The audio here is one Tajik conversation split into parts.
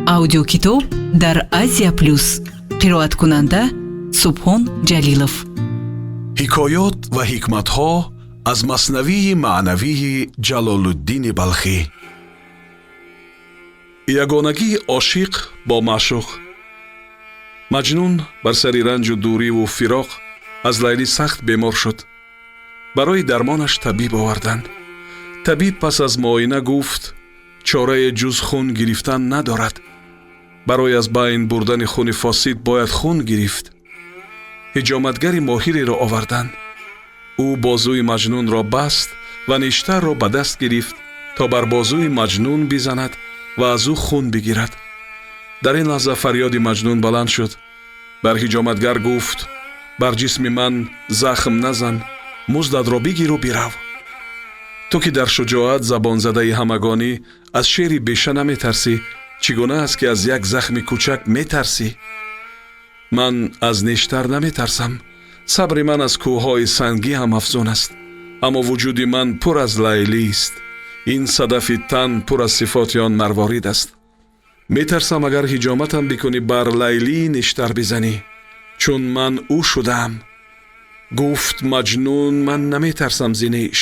аудиокитоб дар Азия Плюс. қироаткунанда Субҳон Ҷалилов. ҳикоёт ва ҳикматҳо аз маснавии маънавии Ҷалолуддини Балхӣ. ягонагии ошиқ бо маъшуқ. маҷнун бар сари ранҷу дуриву фироқ аз Лайлӣ сахт бемор шуд. барои дармонаш табиб оварданд. табиб пас аз муоина гуфт чорае ҷуз хун гирифтан надорад. барои аз байн бурдани хуни фосид бояд хун гирифт. ҳиҷоматгари моҳиреро оварданд. ӯ бозуи маҷнунро баст ва ништарро ба даст гирифт то бар бозуи маҷнун бизанад ва аз ӯ хун бигирад. дар ин лаҳза фарёди маҷнун баланд шуд. бар ҳиҷоматгар гуфт бар ҷисми ман захм назан, муздадро бигиру бирав. ту ки дар шуҷоат забонзадаи ҳамагонӣ аз шери беша наметарсӣ, чӣ гуна аст ки аз як захми кӯчак метарсӣ? ман аз нештар наметарсам. сабри ман аз кӯҳҳои сангӣ ҳам афзун аст. аммо вуҷуди ман пур аз Лайлист. ин садафи тан пур аз сифоти он марворид аст. метарсам агар ҳиҷоматам бикунӣ бар Лайлӣ нештар бизанӣ, чун ман ӯ шудаам. гуфт маҷнун, ман наметарсам зиниш.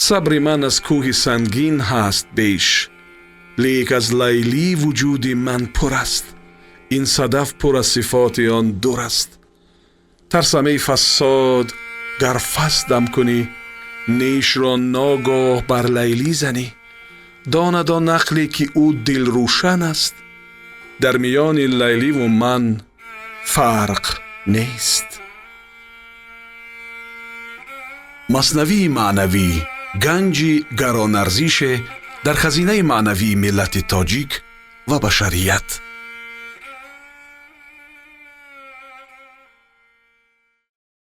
сабри ман аз кӯҳи сангин ҳаст беш. лек аз Лайлӣ вуҷуди ман пур аст. ин садаф пур аз сифоти он дур аст. тарсам эй фасод, гар фасдам кунӣ, нишро ногоҳ бар Лайлӣ занӣ. донад он ақле ки ӯ дилрӯшан аст. дар миёни Лайливу ман фарқ нест. маснавии маънавӣ ганҷи гаронарзише дар хазинаи маънавии миллати тоҷик ва башарият.